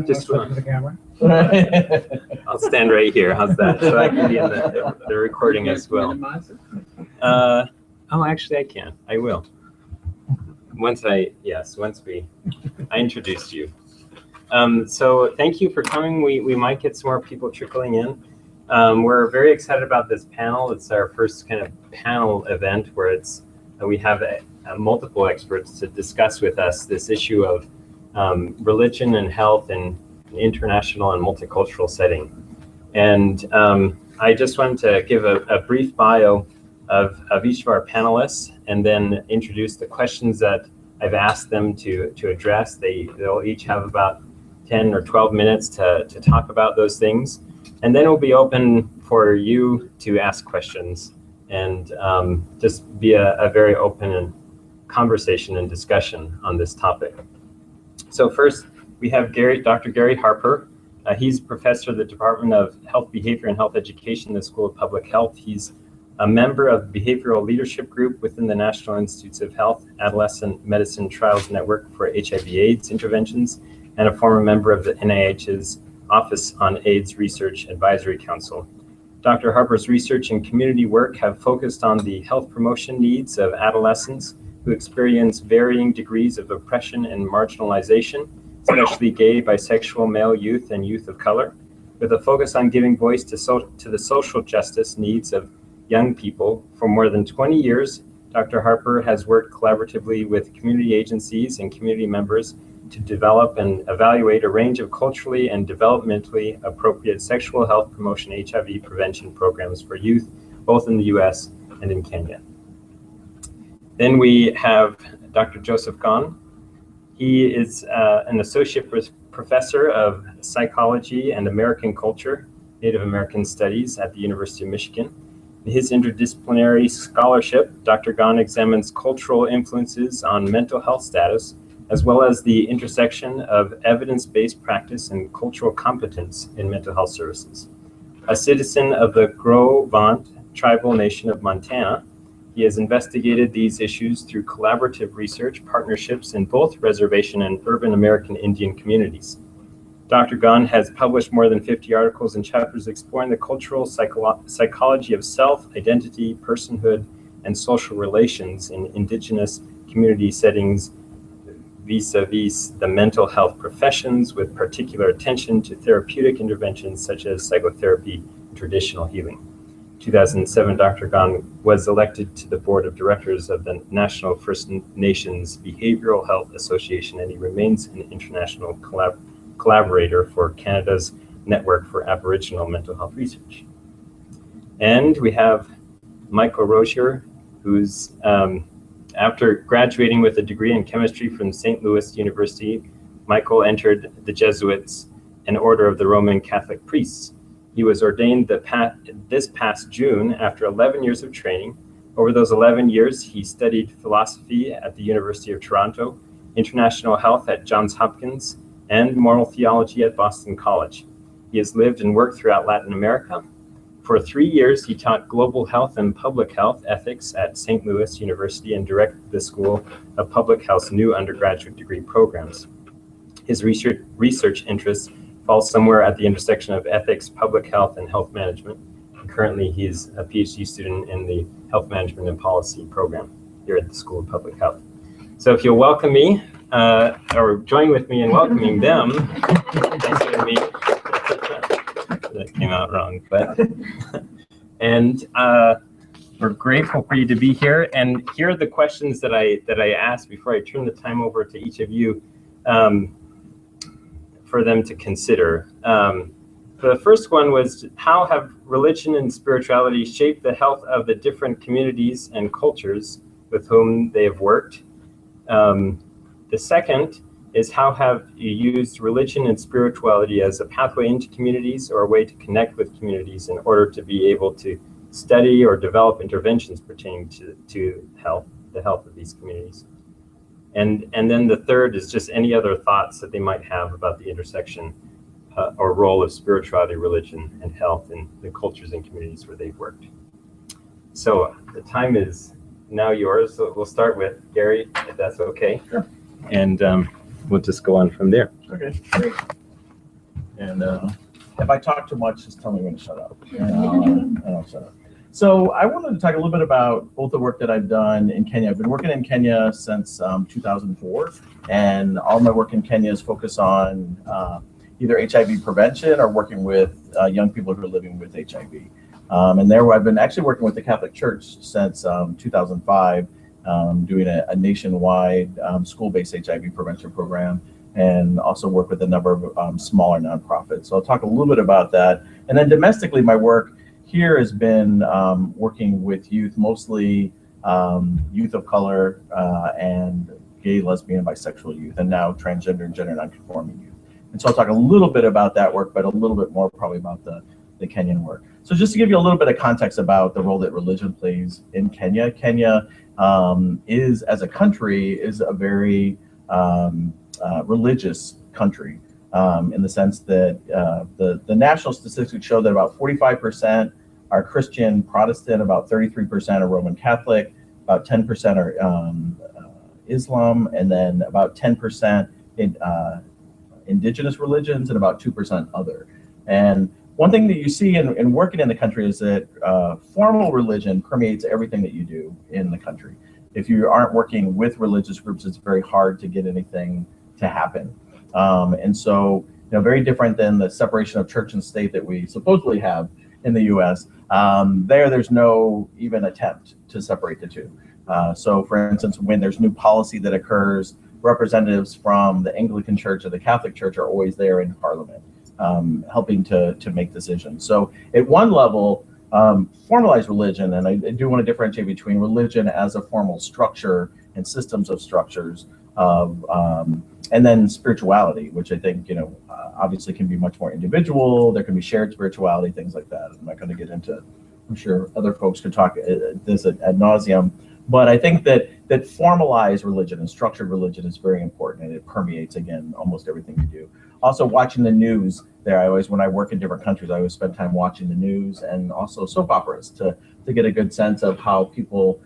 Just look at the camera. I'll stand right here. How's that? So I can be in the recording as well. Oh, actually, I can. I will. Once I introduced you. So thank you for coming. We might get some more people trickling in. We're very excited about this panel. It's our first kind of panel event where we have multiple experts to discuss with us this issue of religion and health in an international and multicultural setting. And I just wanted to give a brief bio of each of our panelists and then introduce the questions that I've asked them to address. They'll each have about 10 or 12 minutes to talk about those things. And then it'll be open for you to ask questions and just be a very open conversation and discussion on this topic. So first, we have Dr. Gary Harper. He's professor of the Department of Health Behavior and Health Education in the School of Public Health. He's a member of the Behavioral Leadership Group within the National Institutes of Health Adolescent Medicine Trials Network for HIV/AIDS interventions, and a former member of the NIH's Office on AIDS Research Advisory Council. Dr. Harper's research and community work have focused on the health promotion needs of adolescents who experience varying degrees of oppression and marginalization, especially gay, bisexual, male youth, and youth of color, with a focus on giving voice to the social justice needs of young people. For more than 20 years, Dr. Harper has worked collaboratively with community agencies and community members to develop and evaluate a range of culturally and developmentally appropriate sexual health promotion HIV prevention programs for youth, both in the US and in Kenya. Then we have Dr. Joseph Gahn. He is an associate professor of psychology and American culture, Native American studies at the University of Michigan. In his interdisciplinary scholarship, Dr. Gahn examines cultural influences on mental health status, as well as the intersection of evidence-based practice and cultural competence in mental health services. A citizen of the Gros-Ventre tribal nation of Montana, he has investigated these issues through collaborative research partnerships in both reservation and urban American Indian communities. Dr. Gahn has published more than 50 articles and chapters exploring the cultural psychology of self, identity, personhood, and social relations in indigenous community settings vis-a-vis the mental health professions, with particular attention to therapeutic interventions such as psychotherapy and traditional healing. In 2007, Dr. Gahn was elected to the board of directors of the National First Nations Behavioral Health Association, and he remains an international collaborator for Canada's Network for Aboriginal Mental Health Research. And we have Michael Rozier, who's after graduating with a degree in chemistry from St. Louis University, Michael entered the Jesuits, an order of the Roman Catholic priests. He was ordained this past June after 11 years of training. Over those 11 years, he studied philosophy at the University of Toronto, international health at Johns Hopkins, and moral theology at Boston College. He has lived and worked throughout Latin America. For 3 years, he taught global health and public health ethics at St. Louis University and directed the School of Public Health's new undergraduate degree programs. His research interests fall somewhere at the intersection of ethics, public health, and health management. Currently, he's a PhD student in the Health Management and Policy program here at the School of Public Health. So if you'll welcome me, or join with me in welcoming them. Nice to meet you. That came out wrong, but and we're grateful for you to be here. And here are the questions that I asked before I turn the time over to each of you for them to consider. The first one was, how have religion and spirituality shaped the health of the different communities and cultures with whom they have worked? The second is, how have you used religion and spirituality as a pathway into communities or a way to connect with communities in order to be able to study or develop interventions pertaining to health, the health of these communities? And then the third is just any other thoughts that they might have about the intersection or role of spirituality, religion, and health in the cultures and communities where they've worked. So the time is now yours. So we'll start with Gary, if that's okay. Sure. And we'll just go on from there. Okay, great. And if I talk too much, just tell me when to shut up. And I'll shut up. So I wanted to talk a little bit about both the work that I've done in Kenya. I've been working in Kenya since 2004, and all my work in Kenya is focused on either HIV prevention or working with young people who are living with HIV. And there I've been actually working with the Catholic Church since 2005, doing a nationwide school-based HIV prevention program, and also work with a number of smaller nonprofits. So I'll talk a little bit about that. And then domestically, my work here has been working with youth, mostly youth of color and gay, lesbian, bisexual youth, and now transgender and gender nonconforming youth. And so I'll talk a little bit about that work, but a little bit more probably about the Kenyan work. So just to give you a little bit of context about the role that religion plays in Kenya, Kenya is, as a country, is a very religious country, in the sense that the national statistics show that about 45% are Christian Protestant, about 33% are Roman Catholic, about 10% are Islam, and then about 10% indigenous religions, and about 2% other. And one thing that you see in working in the country is that formal religion permeates everything that you do in the country. If you aren't working with religious groups, it's very hard to get anything to happen. And so, very different than the separation of church and state that we supposedly have in the US. There's no even attempt to separate the two. So for instance, when there's new policy that occurs, representatives from the Anglican Church or the Catholic Church are always there in Parliament, helping to make decisions. So at one level, formalized religion, and I do want to differentiate between religion as a formal structure and systems of structures of, and then spirituality, which I think, obviously can be much more individual. There can be shared spirituality, things like that. I'm not going to get into, I'm sure other folks could talk this ad nauseum, but I think that formalized religion and structured religion is very important, and it permeates, again, almost everything we do. Also, watching the news there, when I work in different countries, I always spend time watching the news, and also soap operas to get a good sense of how people's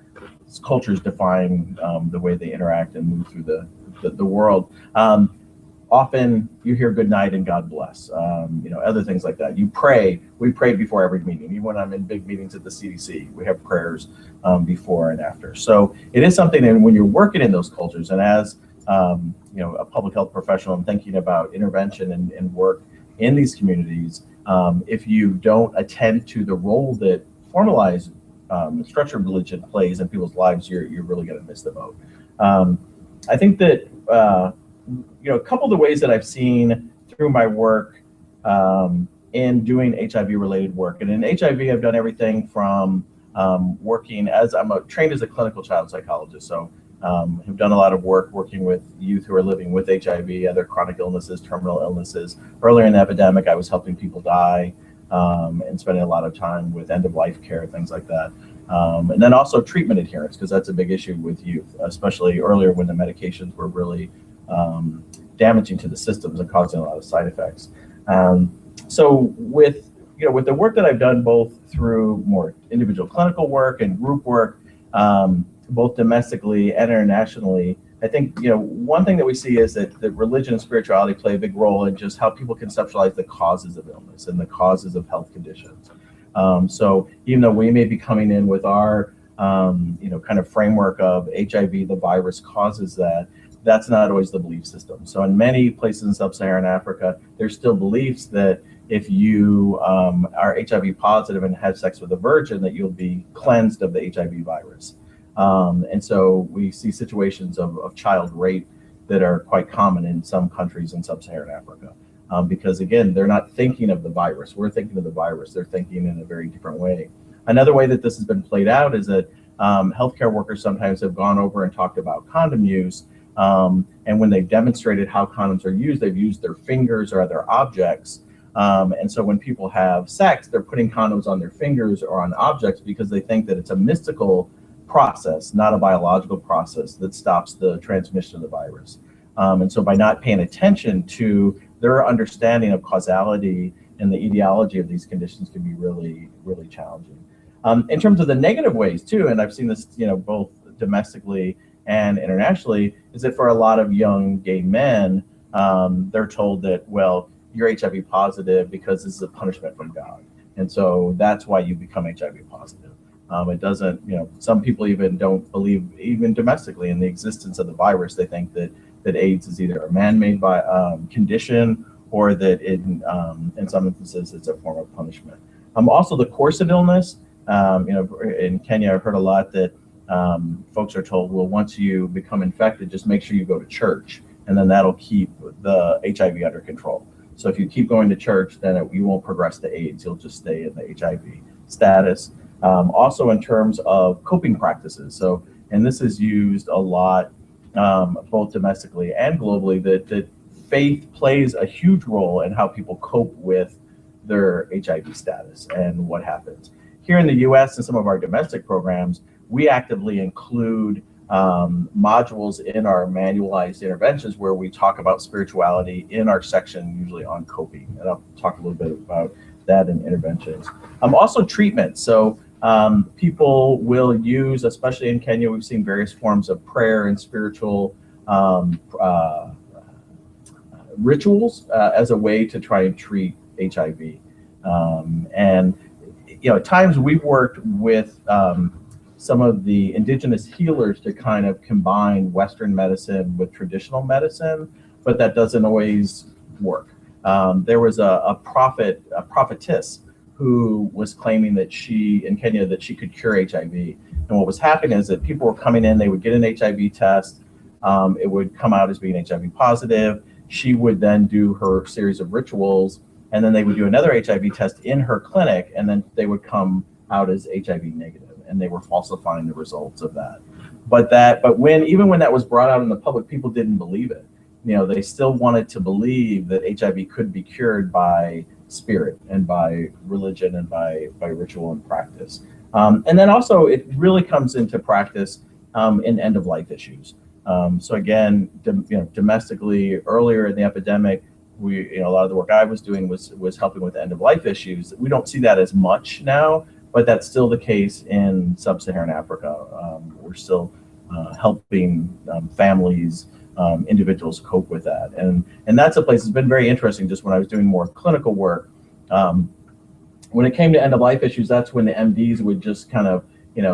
cultures define the way they interact and move through the world. Often you hear good night and God bless, other things like that. You pray. We pray before every meeting. Even when I'm in big meetings at the CDC, we have prayers before and after. So it is something that when you're working in those cultures, and as a public health professional, I'm thinking about intervention and work in these communities. If you don't attend to the role that formalized structured religion plays in people's lives, you're really going to miss the boat. I think that a couple of the ways that I've seen through my work in doing HIV-related work, and in HIV, I've done everything from working as I'm trained as a clinical child psychologist. So have done a lot of work working with youth who are living with HIV, other chronic illnesses, terminal illnesses. Earlier in the epidemic, I was helping people die and spending a lot of time with end-of-life care, things like that. And then also treatment adherence, because that's a big issue with youth, especially earlier when the medications were really damaging to the systems and causing a lot of side effects. So with the work that I've done, both through more individual clinical work and group work, both domestically and internationally, I think one thing that we see is that religion and spirituality play a big role in just how people conceptualize the causes of illness and the causes of health conditions. So even though we may be coming in with our kind of framework of HIV, the virus causes that, that's not always the belief system. So in many places in sub-Saharan Africa, there's still beliefs that if you are HIV positive and have sex with a virgin, that you'll be cleansed of the HIV virus. And so we see situations of child rape that are quite common in some countries in sub-Saharan Africa. Because again, they're not thinking of the virus. We're thinking of the virus. They're thinking in a very different way. Another way that this has been played out is that healthcare workers sometimes have gone over and talked about condom use. And when they've demonstrated how condoms are used, they've used their fingers or other objects. And so when people have sex, they're putting condoms on their fingers or on objects because they think that it's a mystical process, not a biological process that stops the transmission of the virus. And so by not paying attention to their understanding of causality and the etiology of these conditions can be really, really challenging. In terms of the negative ways too, and I've seen this, both domestically and internationally, is that for a lot of young gay men, they're told that, well, you're HIV positive because this is a punishment from God. And so that's why you become HIV positive. It doesn't, some people even don't believe, even domestically, in the existence of the virus. They think that AIDS is either a man-made condition, or that in some instances it's a form of punishment. Also, the course of illness, in Kenya, I've heard a lot that folks are told, well, once you become infected, just make sure you go to church, and then that'll keep the HIV under control. So if you keep going to church, then you won't progress to AIDS. You'll just stay in the HIV status. Also, in terms of coping practices. So, and this is used a lot, both domestically and globally, that faith plays a huge role in how people cope with their HIV status and what happens. Here in the US, in some of our domestic programs, we actively include modules in our manualized interventions where we talk about spirituality in our section, usually on coping. And I'll talk a little bit about that in interventions. Also treatment. So people will use, especially in Kenya, we've seen various forms of prayer and spiritual rituals as a way to try and treat HIV. And at times we've worked with some of the indigenous healers to kind of combine Western medicine with traditional medicine, but that doesn't always work. There was a prophetess who was claiming that in Kenya, that she could cure HIV. And what was happening is that people were coming in, they would get an HIV test, it would come out as being HIV positive. She would then do her series of rituals, and then they would do another HIV test in her clinic, and then they would come out as HIV negative, and they were falsifying the results of that. But even when that was brought out in the public, people didn't believe it. They still wanted to believe that HIV could be cured by spirit and by religion and by ritual and practice. And then also it really comes into practice in end-of-life issues. So again, domestically, earlier in the epidemic, a lot of the work I was doing was helping with end-of-life issues. We don't see that as much now, but that's still the case in sub-Saharan Africa. We're still helping families, individuals cope with that. And that's a place that's been very interesting. Just when I was doing more clinical work, when it came to end-of-life issues, that's when the MDs would just kind of,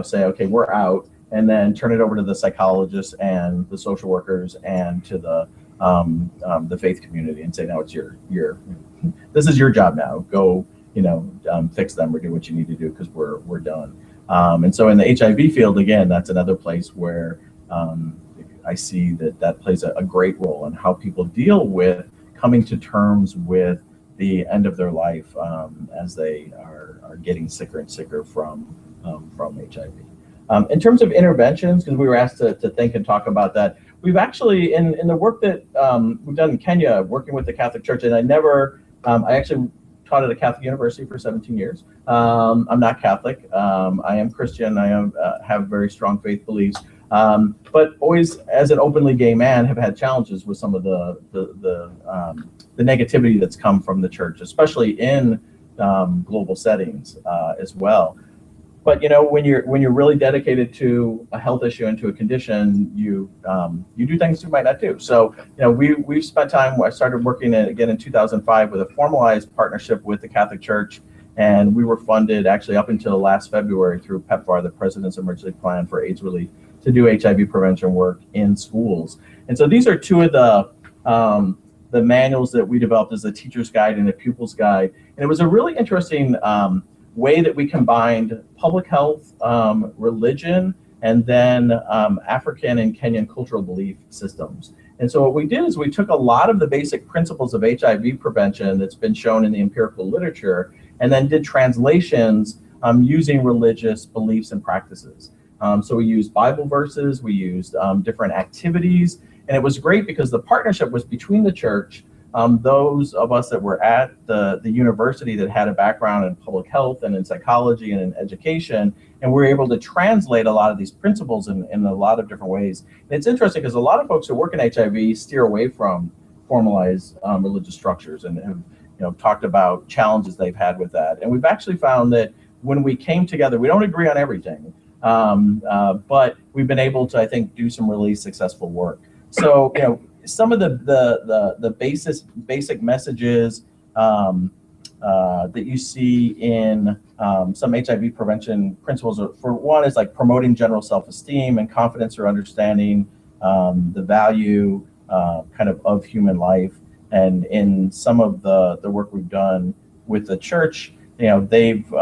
say, okay, we're out, and then turn it over to the psychologists and the social workers and to the faith community and say, no, it's this is your job now. Go, fix them or do what you need to do because we're done. And so in the HIV field, again, that's another place where I see that plays a great role in how people deal with coming to terms with the end of their life as they are getting sicker and sicker from HIV. In terms of interventions, because we were asked to think and talk about that, we've actually, in the work that we've done in Kenya, working with the Catholic Church, and I actually taught at a Catholic university for 17 years. I'm not Catholic. I am Christian. I have very strong faith beliefs. But always, as an openly gay man, have had challenges with some of the negativity that's come from the church, especially in global settings as well. But when you're really dedicated to a health issue and to a condition, you do things you might not do. So we've spent time. I started working again in 2005 with a formalized partnership with the Catholic Church, and we were funded actually up until last February through PEPFAR, the President's Emergency Plan for AIDS Relief, to do HIV prevention work in schools. And so these are two of the manuals that we developed as a teacher's guide and a pupil's guide. And it was a really interesting way that we combined public health, religion, and then African and Kenyan cultural belief systems. And so what we did is we took a lot of the basic principles of HIV prevention that's been shown in the empirical literature, and then did translations using religious beliefs and practices. So we used Bible verses, we used different activities, and it was great because the partnership was between the church, those of us that were at the university that had a background in public health and in psychology and in education, and we're able to translate a lot of these principles in a lot of different ways. And it's interesting because a lot of folks who work in HIV steer away from formalized religious structures and have talked about challenges they've had with that. And we've actually found that when we came together, we don't agree on everything, But we've been able to, I think, do some really successful work. So, some of the basic messages that you see in some HIV prevention principles, for one, is like promoting general self-esteem and confidence or understanding the value kind of human life. And in some of the work we've done with the church, they've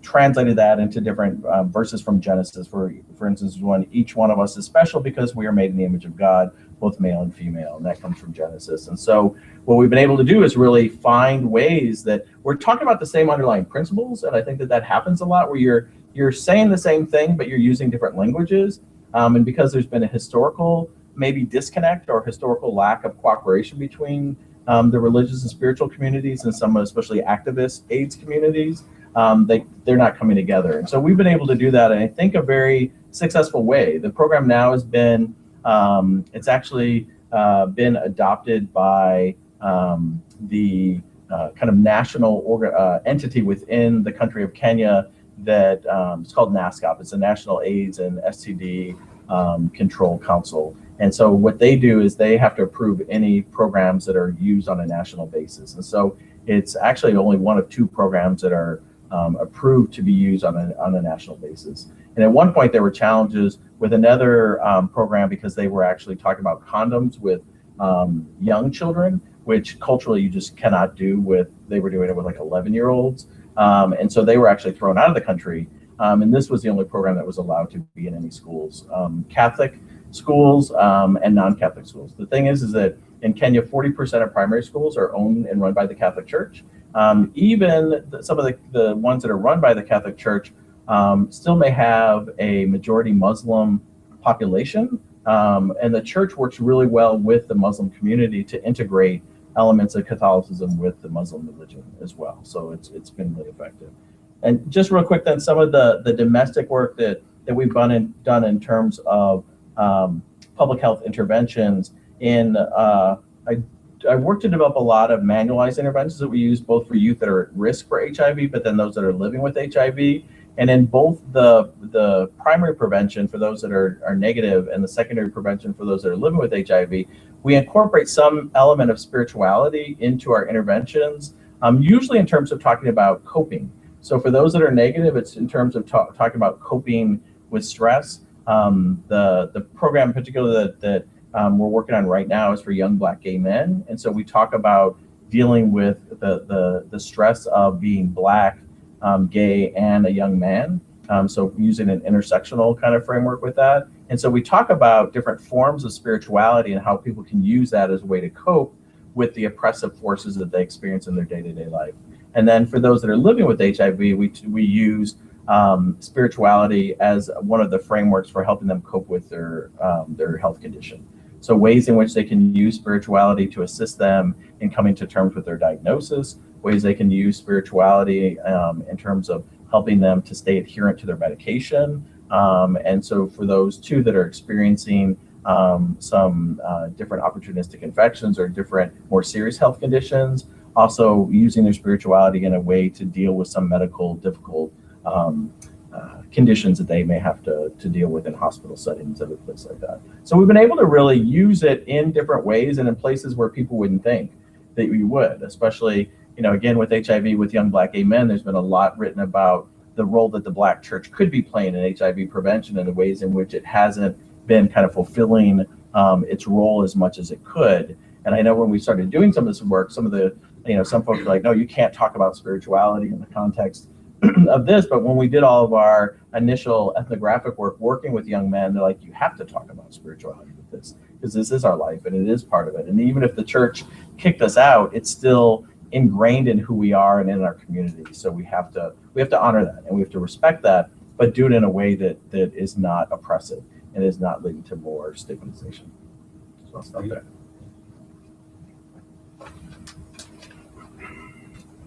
translated that into different verses from Genesis. For instance, each one of us is special because we are made in the image of God, both male and female, and that comes from Genesis. And so what we've been able to do is really find ways that we're talking about the same underlying principles, and I think that happens a lot, where you're saying the same thing, but you're using different languages. And because there's been a historical maybe disconnect or historical lack of cooperation between the religious and spiritual communities and some especially activist AIDS communities, they're not coming together. And so we've been able to do that in, I think, a very successful way. The program now has been, it's actually been adopted by the kind of national entity within the country of Kenya that it's called NASCOP. It's the National AIDS and STD Control Council. And so what they do is they have to approve any programs that are used on a national basis. And so it's actually only one of two programs that are approved to be used on a national basis. And at one point there were challenges with another program because they were actually talking about condoms with young children, which culturally you just cannot do with, they were doing it with like 11-year-olds. And so they were actually thrown out of the country. And this was the only program that was allowed to be in any schools, Catholic schools and non-Catholic schools. The thing is that in Kenya, 40% of primary schools are owned and run by the Catholic Church. Even some of the ones that are run by the Catholic Church still may have a majority Muslim population. And the church works really well with the Muslim community to integrate elements of Catholicism with the Muslim religion as well. So it's been really effective. And just real quick then, some of the domestic work that we've done in terms of public health interventions. I worked to develop a lot of manualized interventions that we use both for youth that are at risk for HIV, but then those that are living with HIV. And in both the primary prevention for those that are negative and the secondary prevention for those that are living with HIV, we incorporate some element of spirituality into our interventions, usually in terms of talking about coping. So for those that are negative, it's in terms of talking about coping with stress. The program in particular that we're working on right now is for young Black gay men. And so we talk about dealing with the stress of being Black, gay, and a young man. So using an intersectional kind of framework with that. And so we talk about different forms of spirituality and how people can use that as a way to cope with the oppressive forces that they experience in their day-to-day life. And then for those that are living with HIV, we use spirituality as one of the frameworks for helping them cope with their health condition. So ways in which they can use spirituality to assist them in coming to terms with their diagnosis, ways they can use spirituality in terms of helping them to stay adherent to their medication. And so for those too that are experiencing some different opportunistic infections or different more serious health conditions, also using their spirituality in a way to deal with some medical difficult conditions that they may have to deal with in hospital settings and a place like that. So we've been able to really use it in different ways and in places where people wouldn't think that we would, especially, again, with HIV, with young Black gay men, there's been a lot written about the role that the Black church could be playing in HIV prevention and the ways in which it hasn't been kind of fulfilling its role as much as it could. And I know when we started doing some of this work, some folks are like, no, you can't talk about spirituality in the context of this. But when we did all of our initial ethnographic work working with young men, they're like, you have to talk about spirituality with this, because this is our life and it is part of it. And even if the church kicked us out, it's still ingrained in who we are and in our community. So we have to honor that and we have to respect that, but do it in a way that is not oppressive and is not leading to more stigmatization. So I'll stop there.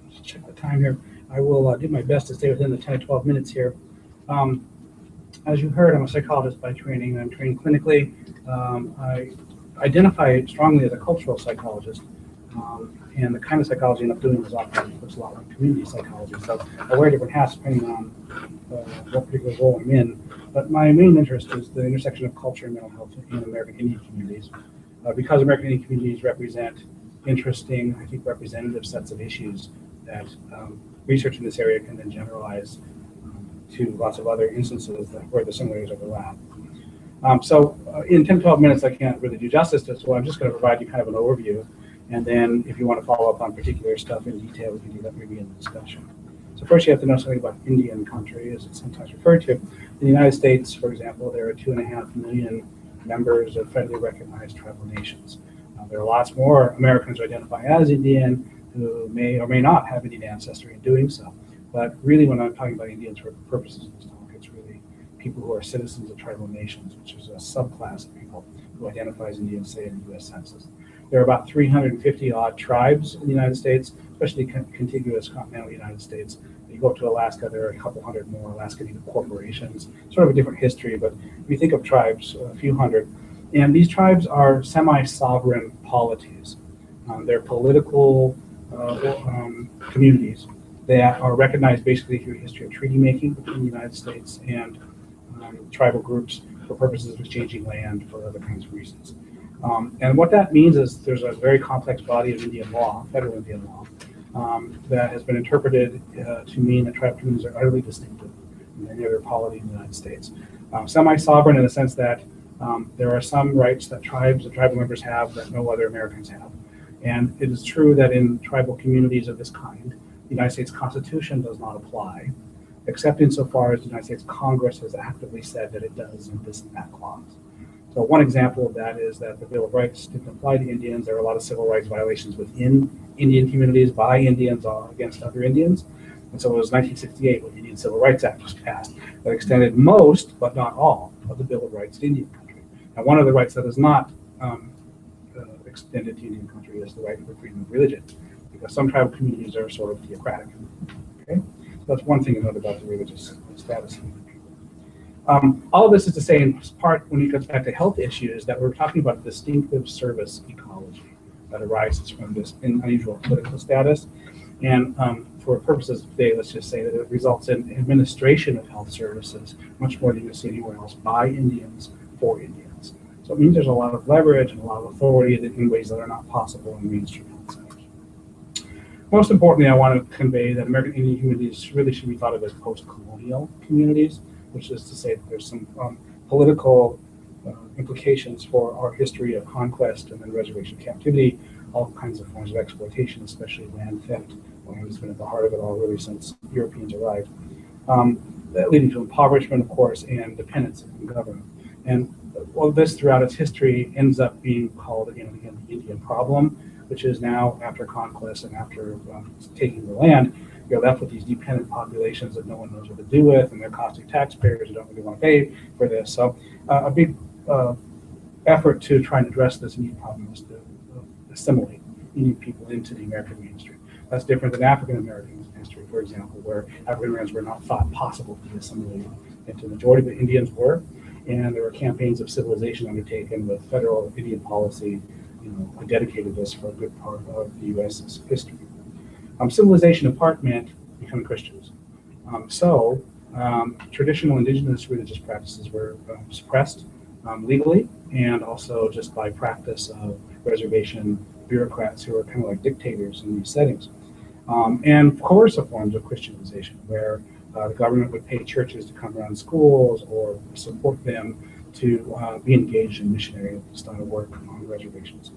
Just check the time here. I will do my best to stay within the 10 to 12 minutes here. As you heard, I'm a psychologist by training. I'm trained clinically. I identify strongly as a cultural psychologist. And the kind of psychology I end up doing is often looks a lot like community psychology. So I wear different hats depending on what particular role I'm in. But my main interest is the intersection of culture and mental health in American Indian communities. Because American Indian communities represent interesting, I think, representative sets of issues that research in this area can then generalize to lots of other instances where the similarities overlap. In 10 to 12 minutes, I can't really do justice to this, so I'm just going to provide you kind of an overview. And then if you want to follow up on particular stuff in detail, we can do that maybe in the discussion. So first you have to know something about Indian country, as it's sometimes referred to. In the United States, for example, there are 2.5 million members of federally recognized tribal nations. There are lots more Americans who identify as Indian who may or may not have Indian ancestry in doing so. But really, when I'm talking about Indians for purposes of this talk, it's really people who are citizens of tribal nations, which is a subclass of people who identify as Indians, say, in the U.S. Census. There are about 350 odd tribes in the United States, especially contiguous continental United States. You go up to Alaska, there are a couple hundred more Alaska Native corporations, sort of a different history, but if you think of tribes, a few hundred. And these tribes are semi-sovereign polities. They're political communities that are recognized basically through a history of treaty making between the United States and tribal groups for purposes of exchanging land for other kinds of reasons. And what that means is there's a very complex body of Indian law, federal Indian law, that has been interpreted to mean that tribal communities are utterly distinctive from any other polity in the United States. Semi-sovereign in the sense that there are some rights that tribes and tribal members have that no other Americans have. And it is true that in tribal communities of this kind, the United States Constitution does not apply, except insofar as the United States Congress has actively said that it does in this and that clause. So one example of that is that the Bill of Rights didn't apply to Indians. There are a lot of civil rights violations within Indian communities by Indians against other Indians. And so it was 1968 when the Indian Civil Rights Act was passed that extended most, but not all, of the Bill of Rights to Indian country. Now, one of the rights that is not extended to Indian country is the right for freedom of religion, because some tribal communities are sort of theocratic. Okay, so that's one thing to note about the religious status of Indian people. All of this is to say, in part, when it comes back to health issues, that we're talking about distinctive service ecology that arises from this unusual political status. And for purposes of today, let's just say that it results in administration of health services much more than you see anywhere else by Indians for Indians. So it means there's a lot of leverage and a lot of authority in ways that are not possible in mainstream health centers. Most importantly, I want to convey that American Indian communities really should be thought of as post-colonial communities, which is to say that there's some political implications for our history of conquest and then reservation captivity, all kinds of forms of exploitation, especially land theft. Land has been at the heart of it all really since Europeans arrived, leading to impoverishment, of course, and dependency on government. And all this throughout its history ends up being called again and again the Indian problem, which is now after conquest and after taking the land, you're left with these dependent populations that no one knows what to do with, and they're costing taxpayers who don't really want to pay for this. So a big effort to try and address this Indian problem is to assimilate Indian people into the American mainstream. That's different than African American history, for example, where African Americans were not thought possible to be assimilated into the majority, but Indians were, and there were campaigns of civilization undertaken with federal Indian policy, dedicated this for a good part of the U.S.'s history. Civilization in part meant becoming Christians. Traditional indigenous religious practices were suppressed legally, and also just by practice of reservation bureaucrats who are kind of like dictators in these settings. And coercive forms of Christianization, where the government would pay churches to come around schools or support them to be engaged in missionary style work on reservations.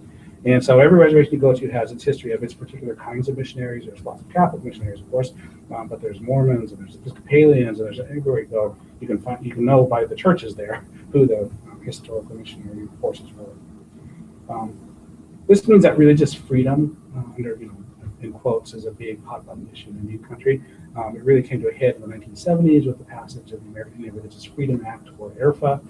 And so every reservation you go to has its history of its particular kinds of missionaries. There's lots of Catholic missionaries, of course, but there's Mormons and there's Episcopalians, and there's everywhere you go, you can know by the churches there who the historical missionary forces were. This means that religious freedom, under in quotes, is a big hot button issue in the new country. It really came to a head in the 1970s with the passage of the American Indian Religious Freedom Act, or AIRFA,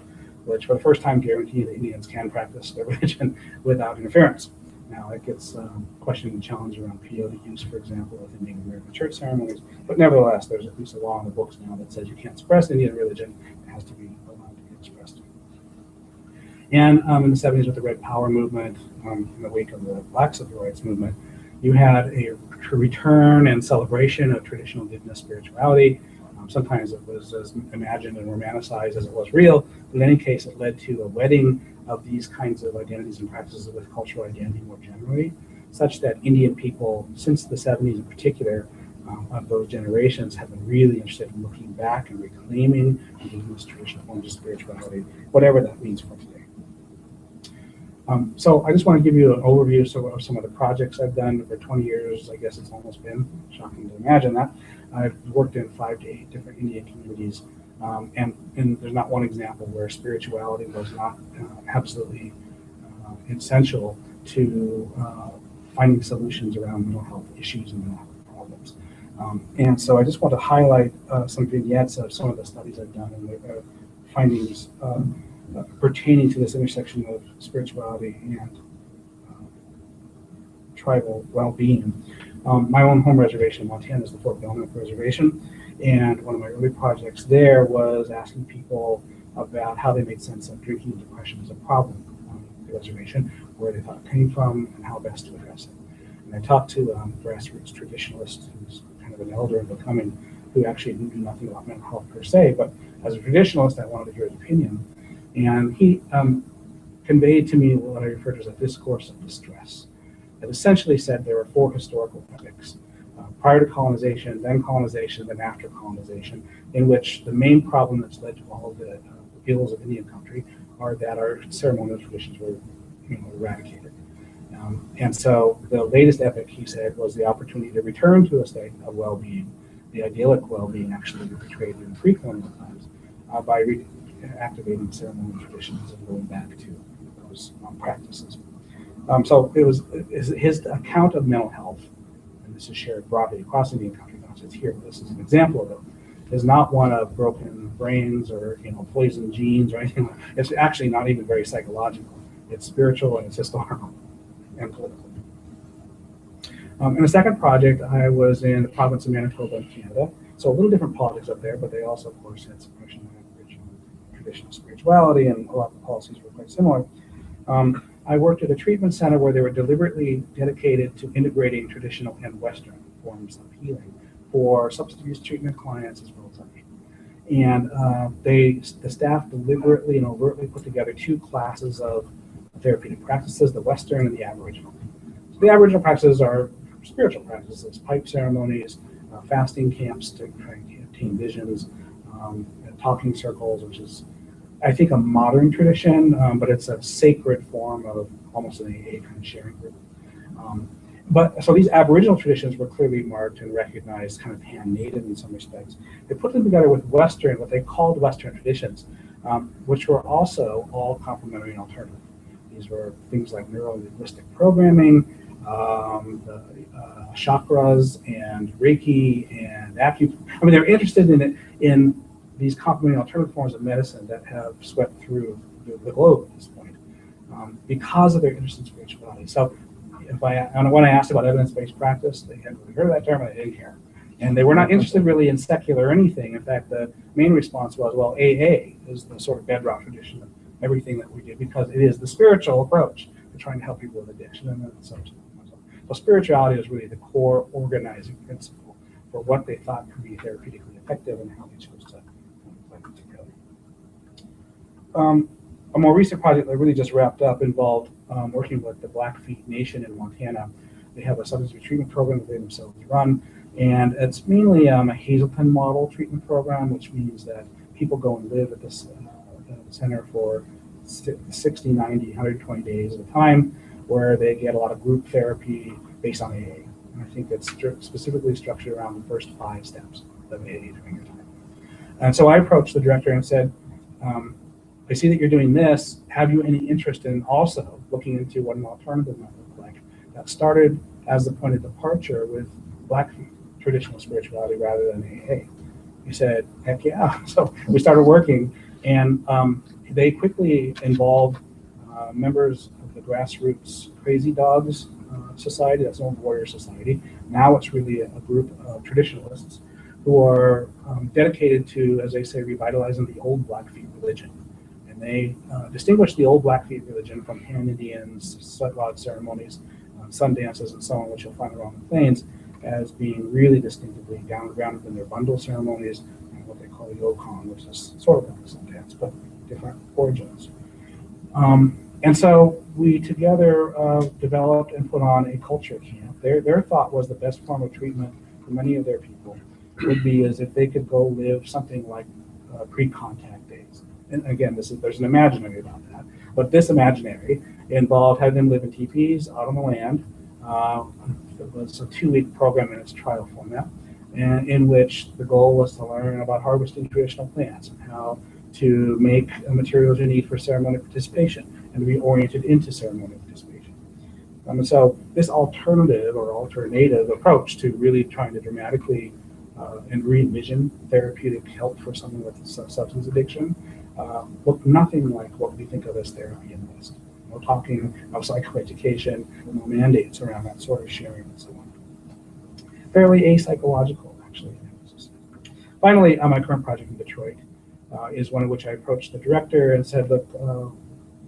which for the first time guaranteed that Indians can practice their religion without interference. Now, it gets questioned and challenged around peyote use, for example, within Native American church ceremonies, but nevertheless, there's at least a law in the books now that says you can't suppress Indian religion. It has to be allowed to be expressed. And in the 70s with the Red Power movement, in the wake of the Black Civil Rights movement, you had a return and celebration of traditional indigenous spirituality. Sometimes it was as imagined and romanticized as it was real, but in any case, it led to a wedding of these kinds of identities and practices with cultural identity more generally, such that Indian people, since the 70s in particular, of those generations have been really interested in looking back and reclaiming indigenous traditional forms of spirituality, whatever that means for today. So I just want to give you an overview of some of the projects I've done for 20 years. I guess it's almost been shocking to imagine that. I've worked in 5 to 8 different Indian communities, and there's not one example where spirituality was not absolutely essential to finding solutions around mental health issues and mental health problems. And so I just want to highlight some vignettes of some of the studies I've done and the findings pertaining to this intersection of spirituality and tribal well-being. My own home reservation in Montana is the Fort Belknap Reservation, and one of my early projects there was asking people about how they made sense of drinking and depression as a problem on the reservation, where they thought it came from, and how best to address it. And I talked to a grassroots traditionalist who's kind of an elder in becoming, who actually knew nothing about mental health per se, but as a traditionalist, I wanted to hear his opinion. And he conveyed to me what I refer to as a discourse of distress. It essentially said there were 4 historical epochs, prior to colonization, then after colonization, in which the main problem that's led to all of the ills of Indian country are that our ceremonial traditions were eradicated. And so the latest epoch, he said, was the opportunity to return to a state of well-being, the idyllic well-being actually portrayed in pre-colonial times, by activating ceremonial traditions and going back to those practices. So it was his account of mental health, and this is shared broadly across Indian country, not just here, but this is an example of it, is not one of broken brains or poisoned genes or anything. It's actually not even very psychological. It's spiritual and it's historical and political. In the second project, I was in the province of Manitoba in Canada. So a little different politics up there, but they also, of course, had suppression of Aboriginal traditional spirituality, and a lot of the policies were quite similar. I worked at a treatment center where they were deliberately dedicated to integrating traditional and Western forms of healing for substance use treatment clients as well as others. And the staff deliberately and overtly put together 2 classes of therapeutic practices, the Western and the Aboriginal. So the Aboriginal practices are spiritual practices, pipe ceremonies, fasting camps to try and obtain visions, talking circles, which is, I think, a modern tradition, but it's a sacred form of almost an AA kind of sharing group. But so these Aboriginal traditions were clearly marked and recognized, kind of hand-native in some respects. They put them together with Western, what they called Western traditions, which were also all complementary and alternative. These were things like neuro-linguistic programming, the chakras and Reiki and acupuncture. I mean, they're interested in these complementary alternative forms of medicine that have swept through the globe at this point because of their interest in spirituality. So when I asked about evidence-based practice, they hadn't really heard of that term and they didn't care. And they were not interested really in secular or anything. In fact, the main response was, well, AA is the sort of bedrock tradition of everything that we do because it is the spiritual approach to trying to help people with addiction and so on. So spirituality is really the core organizing principle for what they thought could be therapeutically effective and how they chose to implement it together. A more recent project that really just wrapped up involved working with the Blackfeet Nation in Montana. They have a substance use treatment program that they themselves run, and it's mainly a Hazelton model treatment program, which means that people go and live at this center for 60, 90, 120 days at a time, where they get a lot of group therapy based on AA. And I think it's specifically structured around the first 5 steps of AA during your time. And so I approached the director and said, I see that you're doing this. Have you any interest in also looking into what an alternative might look like? That started as the point of departure with Blackfeet traditional spirituality rather than AA. He said, heck yeah. So we started working, and they quickly involved members of the grassroots Crazy Dogs Society, that's an old warrior society. Now it's really a group of traditionalists who are dedicated to, as they say, revitalizing the old Blackfeet religion and And they distinguished the old Blackfeet religion from Pan-Indians, sweat lodge ceremonies, sun dances, and so on, which you'll find along the plains, as being really distinctively grounded in their bundle ceremonies and what they call yokon, which is sort of like a sun dance, but different origins. And so we together developed and put on a culture camp. Their thought was the best form of treatment for many of their people would be as if they could go live something like pre-contact days. And again, there's an imaginary about that, but this imaginary involved having them live in teepees out on the land. It was a 2-week program in its trial format, and in which the goal was to learn about harvesting traditional plants and how to make materials you need for ceremonial participation and to be oriented into ceremonial participation. And so this alternative or alternative approach to really trying to dramatically and re-envision therapeutic help for someone with substance addiction looked nothing like what we think of as therapy in the West. No talking of psychoeducation, no mandates around that sort of sharing and so on. Fairly apsychological, actually. Finally, my current project in Detroit is one in which I approached the director and said, look,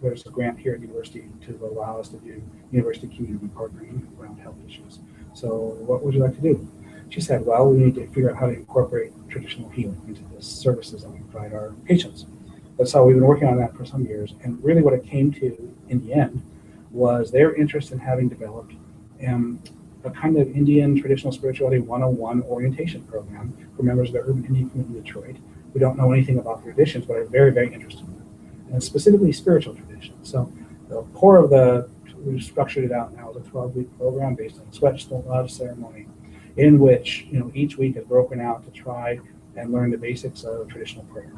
there's a grant here at university to allow us to do university community partnering around health issues. So what would you like to do? She said, well, we need to figure out how to incorporate traditional healing into the services that we provide our patients. That's how we've been working on that for some years. And really what it came to in the end was their interest in having developed a kind of Indian traditional spirituality 101 orientation program for members of the urban Indian community in Detroit who don't know anything about traditions but are very, very interested in them, and specifically spiritual traditions. So the core of we've structured it out now as a 12-week program based on sweat lodge ceremony, in which each week is broken out to try and learn the basics of traditional prayer,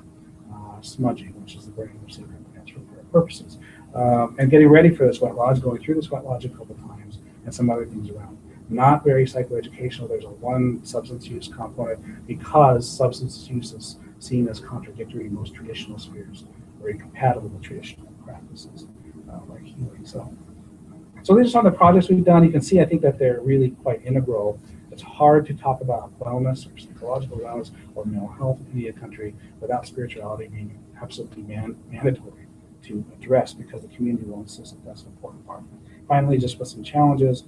smudging, which is the burning of sacred plants for prayer purposes, and getting ready for the sweat lodge, going through the sweat lodge a couple times, and some other things around. Not very psychoeducational. There's one substance use component because substance use is seen as contradictory in most traditional spheres or incompatible with traditional practices like healing. So these are some of the projects we've done. You can see, I think that they're really quite integral. It's hard to talk about wellness or psychological wellness or mental health in Indian country without spirituality being absolutely mandatory to address, because the community wellness system, that's an important part. Finally, just with some challenges.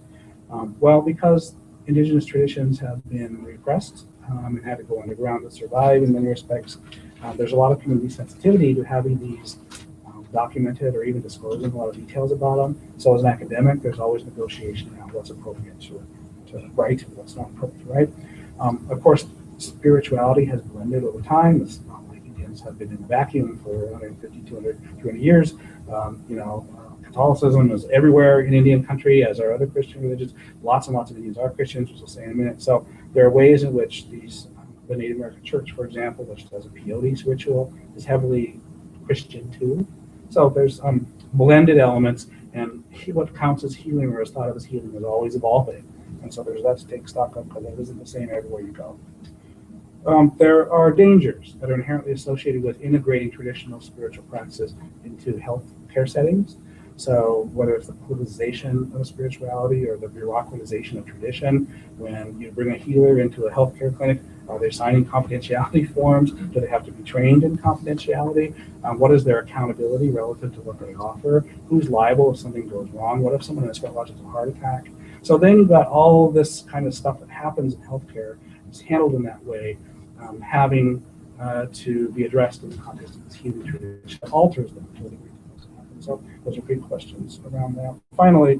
Well, because indigenous traditions have been repressed and had to go underground to survive in many respects, there's a lot of community sensitivity to having these documented or even disclosing a lot of details about them. So as an academic, there's always negotiation around what's appropriate to write and what's not appropriate to write. Of course, spirituality has blended over time. It's not like Indians have been in a vacuum for 150, 200, 200 years. Catholicism is everywhere in Indian country, as are other Christian religions. Lots and lots of Indians are Christians, which we'll say in a minute. So there are ways in which the Native American Church, for example, which does a peyote ritual, is heavily Christian too. So there's blended elements, and what counts as healing or is thought of as healing is always evolving. And so there's that to take stock of, because it isn't the same everywhere you go. There are dangers that are inherently associated with integrating traditional spiritual practices into health care settings. So whether it's the politicization of spirituality or the bureaucratization of tradition, when you bring a healer into a healthcare clinic, are they signing confidentiality forms? Do they have to be trained in confidentiality? What is their accountability relative to what they offer? Who's liable if something goes wrong? What if someone in a sweat lodge has a heart attack? So then you've got all this kind of stuff that happens in healthcare. It's handled in that way, having to be addressed in the context of this healing tradition that alters them to a degree. So those are big questions around that. Finally,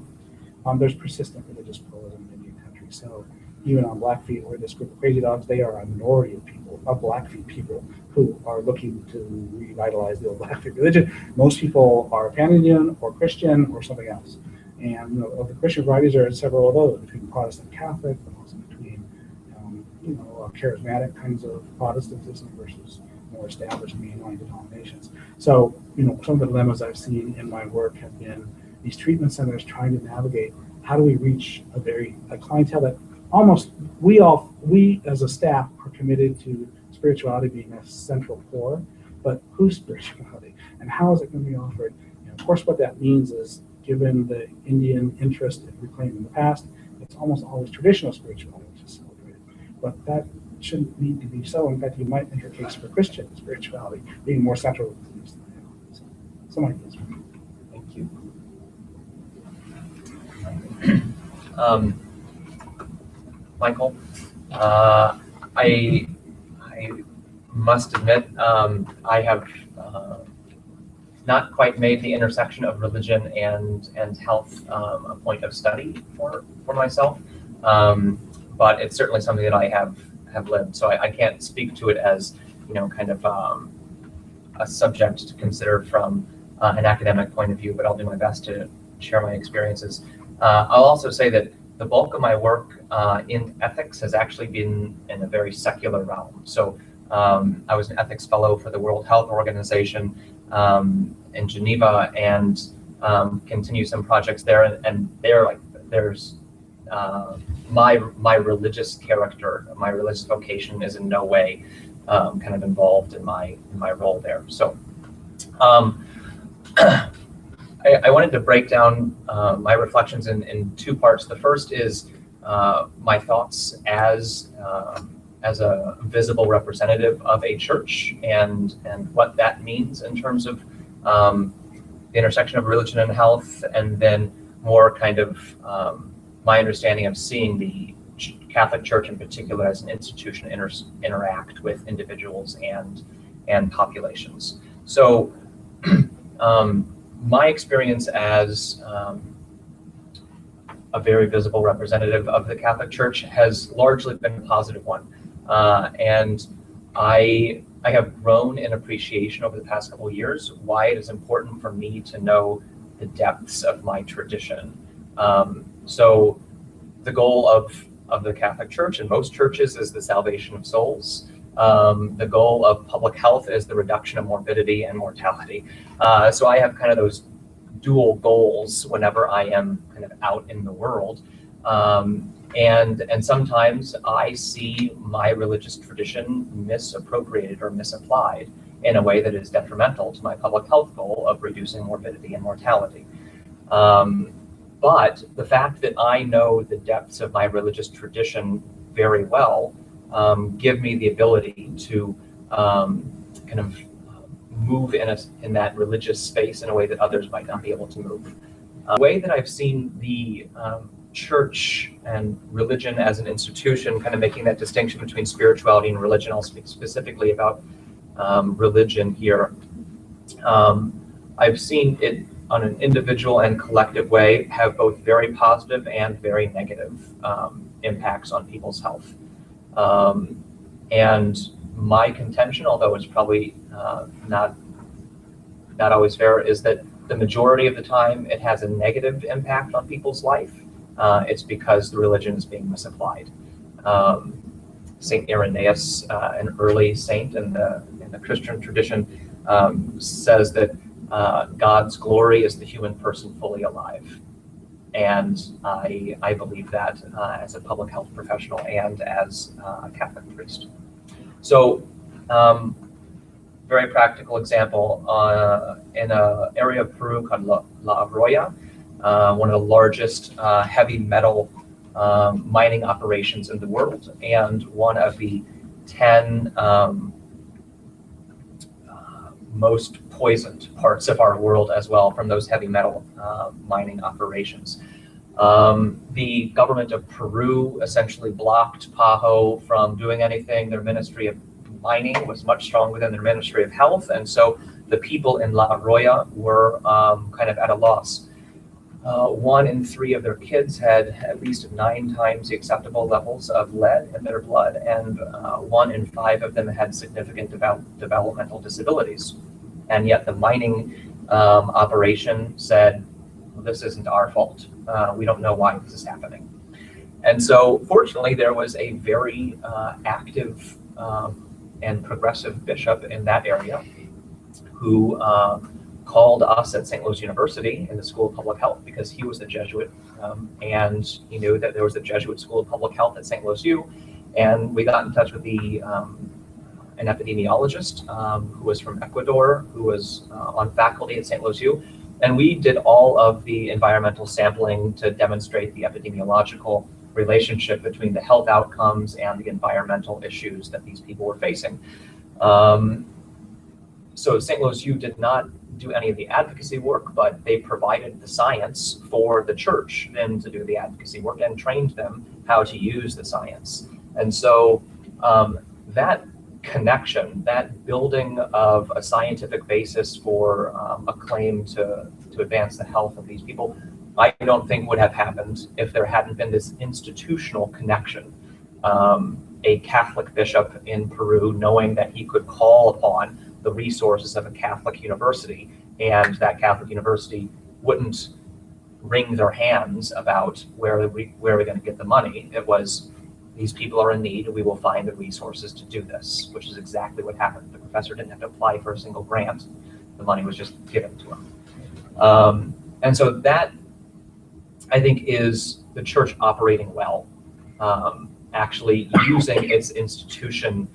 there's persistent religious pluralism in Indian country. So even on Blackfeet or this group of crazy dogs, they are a minority of people, of Blackfeet people, who are looking to revitalize the old Blackfeet religion. Most people are Pan-Indian or Christian or something else. And of the Christian varieties, there are several of those, between Protestant Catholic, but also between charismatic kinds of Protestantism versus more established mainline denominations. So, some of the dilemmas I've seen in my work have been these treatment centers trying to navigate how do we reach a clientele that almost we as a staff are committed to spirituality being a central core, but whose spirituality and how is it going to be offered? And of course, what that means is, given the Indian interest in reclaiming the past, it's almost always traditional spirituality which is celebrated. But that shouldn't need to be so. In fact, you might make a case for Christian spirituality being more central to these things. some ideas. Thank you. Michael, I must admit, I have not quite made the intersection of religion and health a point of study for myself, but it's certainly something that I have lived. So I can't speak to it as, kind of a subject to consider from an academic point of view, but I'll do my best to share my experiences. I'll also say that the bulk of my work in ethics has actually been in a very secular realm. So I was an ethics fellow for the World Health Organization in Geneva, and continue some projects there. And there's my religious character, my religious vocation is in no way kind of involved in my role there. So I wanted to break down my reflections in two parts. The first is my thoughts as a visible representative of a church, and what that means in terms of the intersection of religion and health, and then more kind of my understanding of seeing the Catholic Church in particular as an institution interact with individuals and populations. So my experience as a very visible representative of the Catholic Church has largely been a positive one. And I have grown in appreciation over the past couple of years why it is important for me to know the depths of my tradition. So the goal of the Catholic Church and most churches is the salvation of souls. The goal of public health is the reduction of morbidity and mortality. So I have kind of those dual goals whenever I am kind of out in the world. And sometimes I see my religious tradition misappropriated or misapplied in a way that is detrimental to my public health goal of reducing morbidity and mortality. But the fact that I know the depths of my religious tradition very well give me the ability to kind of move in that religious space in a way that others might not be able to move. The way that I've seen the church and religion as an institution, kind of making that distinction between spirituality and religion. I'll speak specifically about religion here. I've seen it on an individual and collective way have both very positive and very negative impacts on people's health. And my contention, although it's probably not always fair, is that the majority of the time it has a negative impact on people's life. It's because the religion is being misapplied. Saint Irenaeus, an early saint in the Christian tradition, says that God's glory is the human person fully alive. And I believe that as a public health professional and as a Catholic priest. So very practical example, in an area of Peru called La Arroya, one of the largest heavy metal mining operations in the world, and one of the 10 most poisoned parts of our world as well from those heavy metal mining operations. The government of Peru essentially blocked PAHO from doing anything. Their Ministry of Mining was much stronger than their Ministry of Health, and so the people in La Arroya were kind of at a loss. 1 in 3 of their kids had at least 9 times the acceptable levels of lead in their blood, and 1 in 5 of them had significant developmental disabilities. And yet the mining operation said, well, this isn't our fault. We don't know why this is happening. And so fortunately, there was a very active and progressive bishop in that area who called us at St. Louis University in the School of Public Health, because he was a Jesuit, and he knew that there was a Jesuit School of Public Health at St. Louis U, and we got in touch with an epidemiologist who was from Ecuador, who was on faculty at St. Louis U, and we did all of the environmental sampling to demonstrate the epidemiological relationship between the health outcomes and the environmental issues that these people were facing. so St. Louis U did not do any of the advocacy work, but they provided the science for the church then to do the advocacy work and trained them how to use the science. And so that connection, that building of a scientific basis for a claim to advance the health of these people, I don't think would have happened if there hadn't been this institutional connection. A Catholic bishop in Peru knowing that he could call upon the resources of a Catholic university, and that Catholic university wouldn't wring their hands about where are we going to get the money. It was, these people are in need, we will find the resources to do this, which is exactly what happened. The professor didn't have to apply for a single grant. The money was just given to him. And so that, I think, is the church operating well, actually using its institution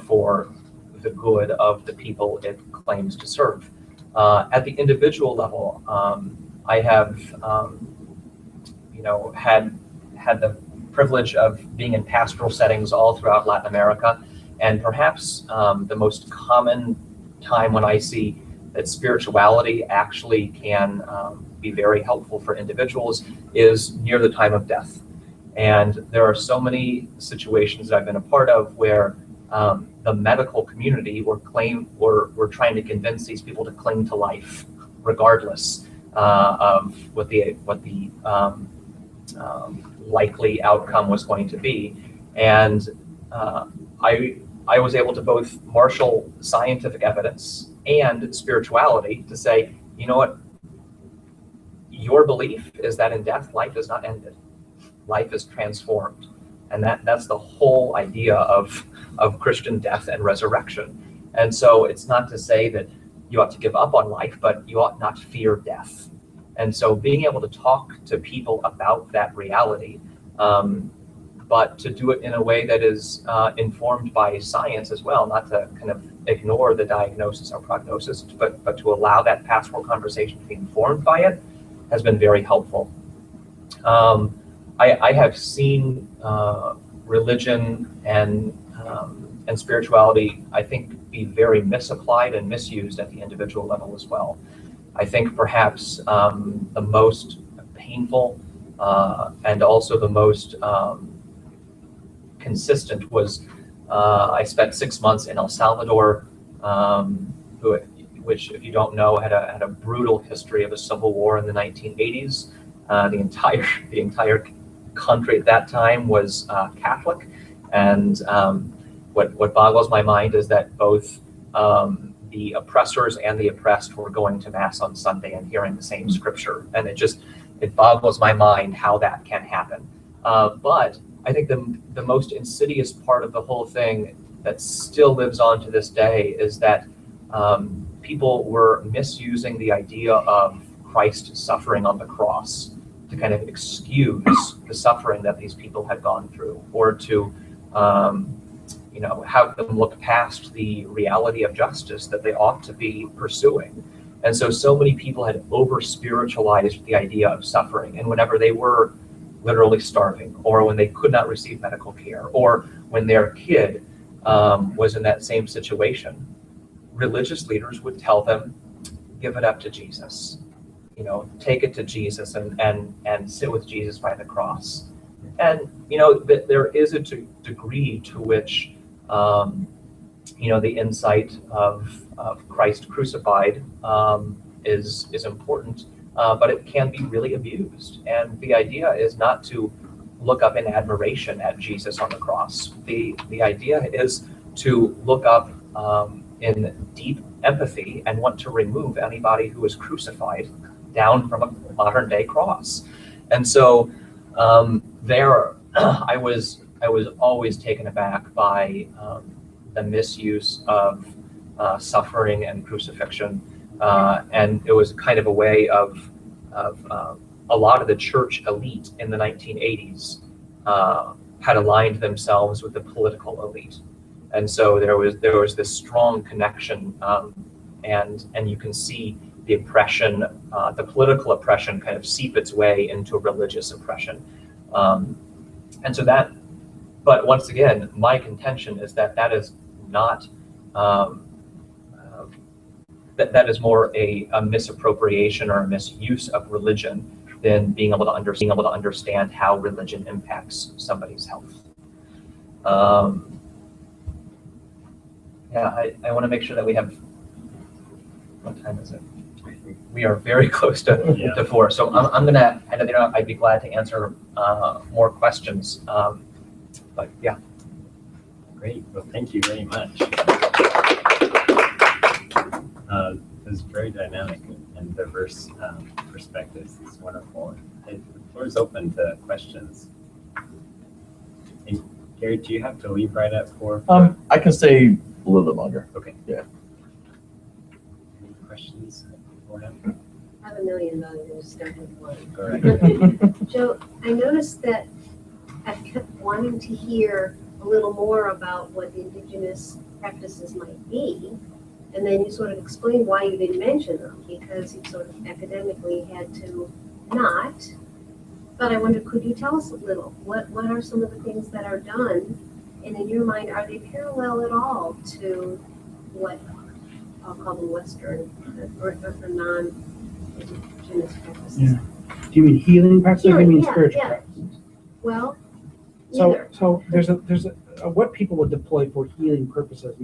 for the good of the people it claims to serve. At the individual level, I have, had the privilege of being in pastoral settings all throughout Latin America, and perhaps the most common time when I see that spirituality actually can be very helpful for individuals is near the time of death. And there are so many situations that I've been a part of where the medical community were trying to convince these people to cling to life, regardless of what the likely outcome was going to be. And I was able to both marshal scientific evidence and spirituality to say, you know what, your belief is that in death, life is not ended. Life is transformed. And that's the whole idea of Christian death and resurrection. And so it's not to say that you ought to give up on life, but you ought not fear death. And so being able to talk to people about that reality, but to do it in a way that is informed by science as well, not to kind of ignore the diagnosis or prognosis, but to allow that pastoral conversation to be informed by it, has been very helpful. I have seen religion and spirituality, I think, be very misapplied and misused at the individual level as well. I think perhaps the most painful and also the most consistent was I spent 6 months in El Salvador, which, if you don't know, had a brutal history of a civil war in the 1980s. The entire country at that time was Catholic, and what boggles my mind is that both the oppressors and the oppressed were going to Mass on Sunday and hearing the same scripture, and it boggles my mind how that can happen. But I think the most insidious part of the whole thing that still lives on to this day is that people were misusing the idea of Christ suffering on the cross to kind of excuse the suffering that these people had gone through, or to have them look past the reality of justice that they ought to be pursuing. And so many people had over-spiritualized the idea of suffering, and whenever they were literally starving, or when they could not receive medical care, or when their kid was in that same situation, religious leaders would tell them, give it up to Jesus. Take it to Jesus and sit with Jesus by the cross. And there is a degree to which the insight of Christ crucified is important, but it can be really abused. And the idea is not to look up in admiration at Jesus on the cross. The idea is to look up in deep empathy and want to remove anybody who is crucified down from a modern day cross. And so I was always taken aback by the misuse of suffering and crucifixion, and it was kind of a way of a lot of the church elite in the 1980s had aligned themselves with the political elite, and so there was this strong connection, and you can see the oppression, the political oppression, kind of seep its way into religious oppression, and so that. But once again, my contention is that is not that is more a misappropriation or a misuse of religion than being able to understand how religion impacts somebody's health. Yeah, I want to make sure that we have, what time is it? We are very close to 4. So I'm going to, I'd be glad to answer more questions. But yeah. Great. Well, thank you very much. It was very dynamic and diverse perspectives. It's wonderful. The floor is open to questions. And Gary, do you have to leave right at 4? I can stay a little bit longer. Okay. Yeah. Any questions? I have a million, but I'm going to start with one. Go right. Joe, I noticed that I've kept wanting to hear a little more about what indigenous practices might be, and then you sort of explained why you didn't mention them, because you sort of academically had to not. But I wonder, could you tell us a little? What are some of the things that are done, and in your mind, are they parallel at all to what I'll call them Western or non-indigenous practices? Yeah. Do you mean healing practices, or do you mean spiritual yeah. practices? Well, So there's a what people would deploy for healing purposes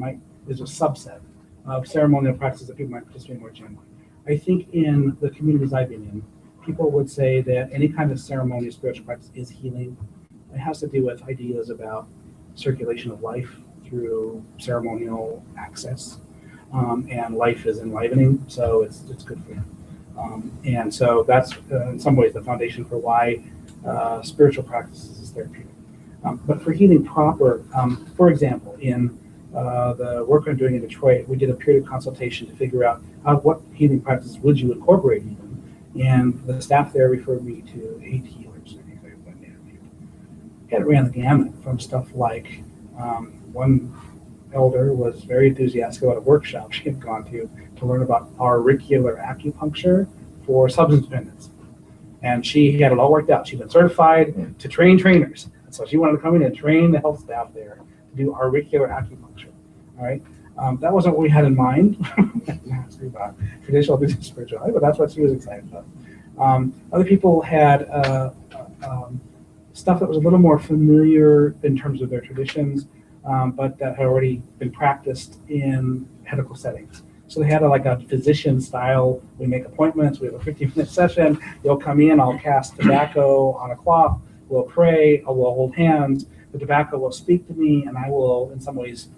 is a subset of ceremonial practices that people might participate more generally. I think in the communities I've been in, people would say that any kind of ceremonial spiritual practice is healing. It has to do with ideas about circulation of life through ceremonial access, and life is enlivening, so it's good for you. And so that's in some ways the foundation for why spiritual practices is therapeutic. But for healing proper, for example, in the work I'm doing in Detroit, we did a period of consultation to figure out what healing practices would you incorporate even. And the staff there referred me to 8 healers. I think I went there. It ran the gamut from stuff like one elder was very enthusiastic about a workshop she had gone to learn about auricular acupuncture for substance dependence. And she had it all worked out. She'd been certified to train trainers. So she wanted to come in and train the health staff there to do auricular acupuncture. All right, that wasn't what we had in mind. About traditional spirituality, but that's what she was excited about. Other people had stuff that was a little more familiar in terms of their traditions, but that had already been practiced in medical settings. So they had like a physician style. We make appointments. We have a 15-minute session. You'll come in. I'll cast tobacco on a cloth. We'll pray, I will hold hands, the tobacco will speak to me, and I will, in some ways,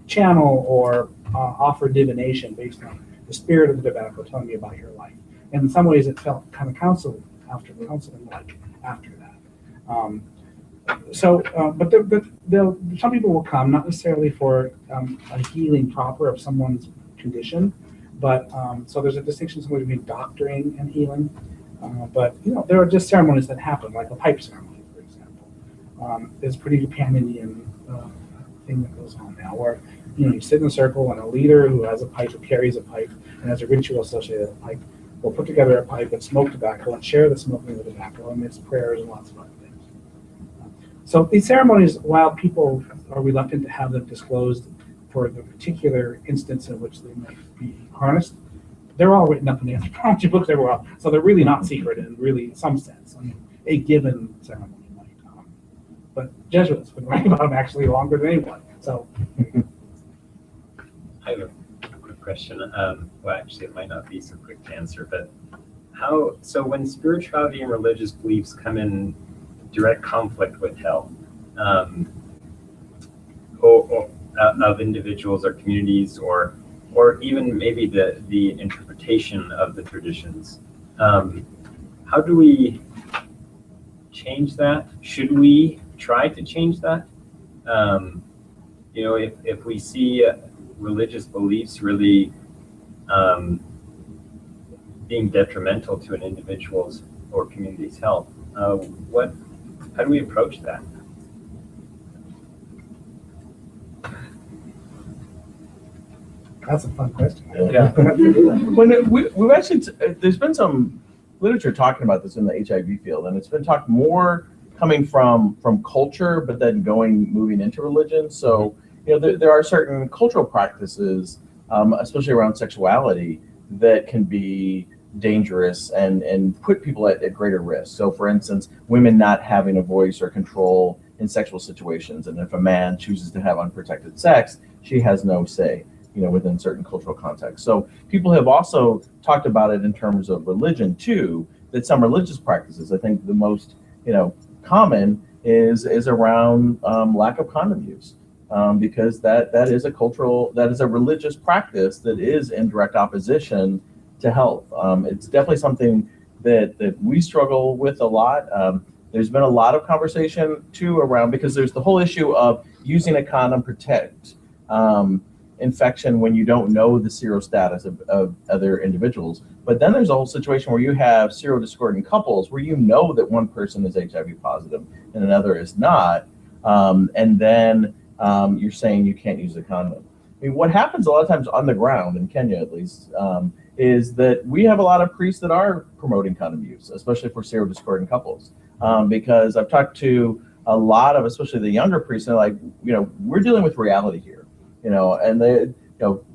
channel or offer divination based on the spirit of the tobacco telling me about your life. And in some ways, it felt kind of counseling like after that. But some people will come, not necessarily for a healing proper of someone's condition, but so there's a distinction somewhere between doctoring and healing. But there are just ceremonies that happen, like a pipe ceremony. It's a pretty pan-Indian thing that goes on now, where you sit in a circle and a leader who has a pipe or carries a pipe and has a ritual associated with a pipe will put together a pipe and smoke tobacco and share the smoking of the tobacco and makes prayers and lots of other things. So these ceremonies, while people are reluctant to have them disclosed for the particular instance in which they might be harnessed, they're all written up in the anthropology books everywhere, so they're really not secret in really some sense. I mean, a given ceremony. But Jesuits been writing about them actually longer than anyone. So, I have a quick question. Well, actually, it might not be so quick to answer, but so when spirituality and religious beliefs come in direct conflict with health, of individuals or communities, or even maybe the interpretation of the traditions, how do we change that? Should we try to change that? If we see religious beliefs really being detrimental to an individual's or community's health, how do we approach that? That's a fun question. Yeah. We've actually, there's been some literature talking about this in the HIV field, and it's been talked more coming from culture, but then moving into religion. So, there are certain cultural practices, especially around sexuality, that can be dangerous and put people at greater risk. So for instance, women not having a voice or control in sexual situations. And if a man chooses to have unprotected sex, she has no say, within certain cultural contexts. So people have also talked about it in terms of religion too, that some religious practices, I think the most, common is around lack of condom use. Because that is a religious practice that is in direct opposition to health. It's definitely something that we struggle with a lot. There's been a lot of conversation too around, because there's the whole issue of using a condom protect infection when you don't know the serostatus of other individuals. But then there's a whole situation where you have serodiscordant couples where that one person is HIV positive and another is not. And then you're saying you can't use a condom. I mean, what happens a lot of times on the ground, in Kenya at least, is that we have a lot of priests that are promoting condom use, especially for serodiscordant couples. Because I've talked to a lot of, especially the younger priests, and they're like, we're dealing with reality here, and they,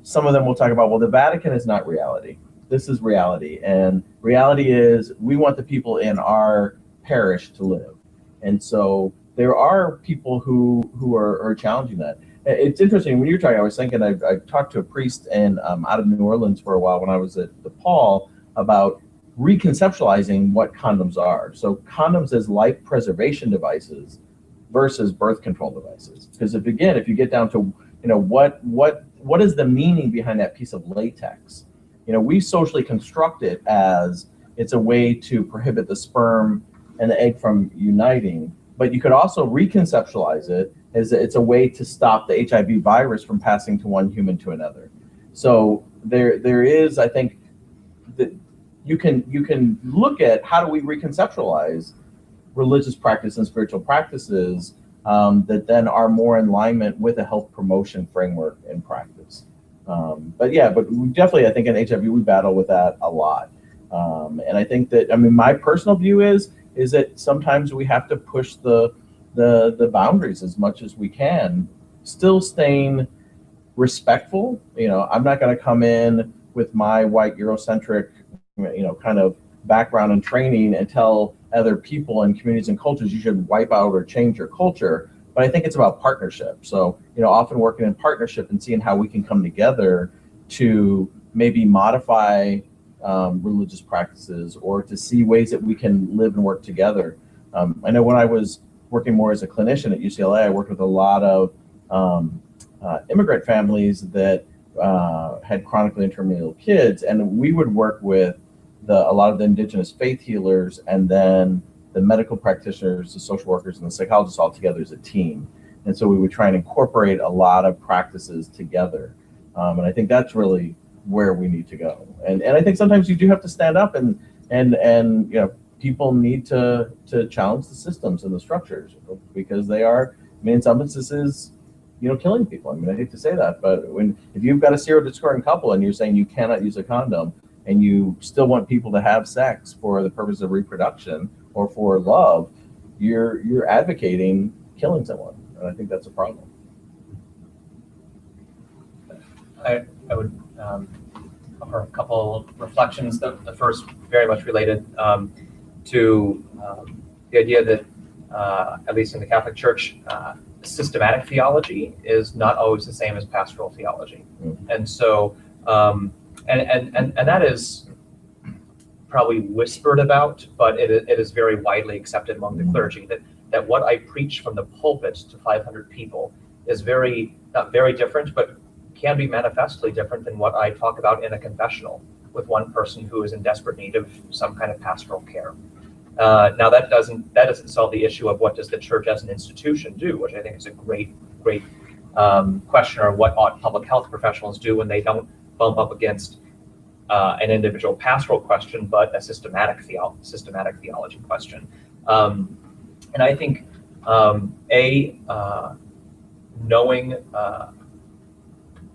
some of them will talk about, well, the Vatican is not reality. This is reality. And reality is we want the people in our parish to live. And so there are people who are challenging that. It's interesting when you're talking. I was thinking I talked to a priest out of New Orleans for a while when I was at DePaul about reconceptualizing what condoms are. So condoms as life preservation devices versus birth control devices. Because if you get down to what is the meaning behind that piece of latex? We socially construct it as it's a way to prohibit the sperm and the egg from uniting. But you could also reconceptualize it as it's a way to stop the HIV virus from passing to one human to another. So there is, I think, that you can look at how do we reconceptualize religious practice and spiritual practices that then are more in alignment with a health promotion framework and practice. But we definitely, I think in HIV we battle with that a lot. And I think that, my personal view is that sometimes we have to push the boundaries as much as we can, still staying respectful. I'm not going to come in with my white Eurocentric, kind of background and training and tell other people and communities and cultures you should wipe out or change your culture. But I think it's about partnership. So, often working in partnership and seeing how we can come together to maybe modify religious practices or to see ways that we can live and work together. I know when I was working more as a clinician at UCLA, I worked with a lot of immigrant families that had chronically intermittent kids, and we would work with a lot of the indigenous faith healers and then the medical practitioners, the social workers, and the psychologists all together as a team. And so we would try and incorporate a lot of practices together. And I think that's really where we need to go. And I think sometimes you do have to stand up and people need to challenge the systems and the structures because they are, in some instances, killing people. I hate to say that, but if you've got a serodiscordant couple and you're saying you cannot use a condom and you still want people to have sex for the purpose of reproduction or for love, you're advocating killing someone. And I think that's a problem. I would offer a couple reflections. The first, very much related to the idea that, at least in the Catholic Church, systematic theology is not always the same as pastoral theology. Mm-hmm. And so, and that is probably whispered about, but it is very widely accepted among the clergy that what I preach from the pulpit to 500 people is not very different, but can be manifestly different than what I talk about in a confessional with one person who is in desperate need of some kind of pastoral care. Now that doesn't solve the issue of what does the church as an institution do, which I think is a great question, or what ought public health professionals do when they don't bump up against an individual pastoral question, but a systematic theology question. And I think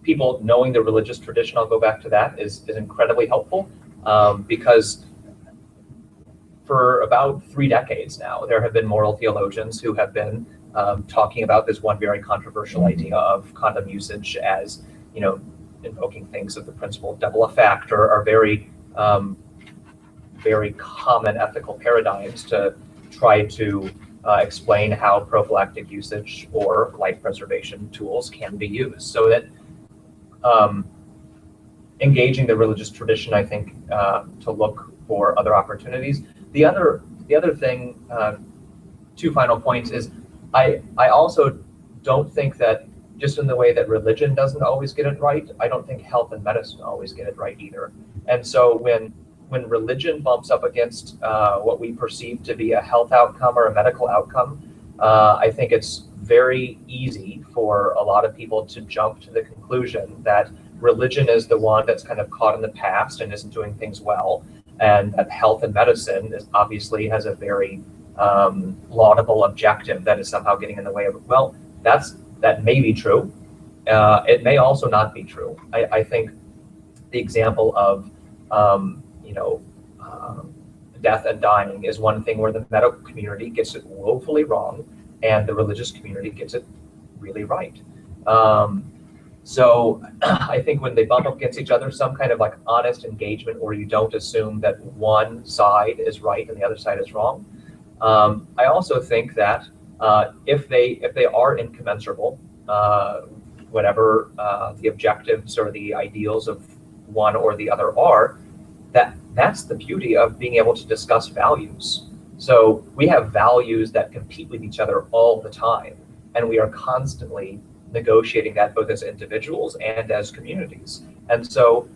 people knowing the religious tradition, I'll go back to that, is incredibly helpful, because for about 3 decades now, there have been moral theologians who have been talking about this one very controversial idea of condom usage as, invoking things of the principle of double effect, or are very, very common ethical paradigms to try to explain how prophylactic usage or life preservation tools can be used. So that engaging the religious tradition, I think, to look for other opportunities. The other thing, 2 final points, is I also don't think that, just in the way that religion doesn't always get it right, I don't think health and medicine always get it right either. And so when religion bumps up against what we perceive to be a health outcome or a medical outcome, I think it's very easy for a lot of people to jump to the conclusion that religion is the one that's kind of caught in the past and isn't doing things well, and that health and medicine obviously has a very laudable objective that is somehow getting in the way of it. Well, that may be true. It may also not be true. I think the example of death and dying is one thing where the medical community gets it woefully wrong and the religious community gets it really right. So I think when they bump up against each other, some kind of like honest engagement where you don't assume that one side is right and the other side is wrong. I also think that if they are incommensurable, whatever the objectives or the ideals of one or the other are, that's the beauty of being able to discuss values. So we have values that compete with each other all the time, and we are constantly negotiating that both as individuals and as communities. And so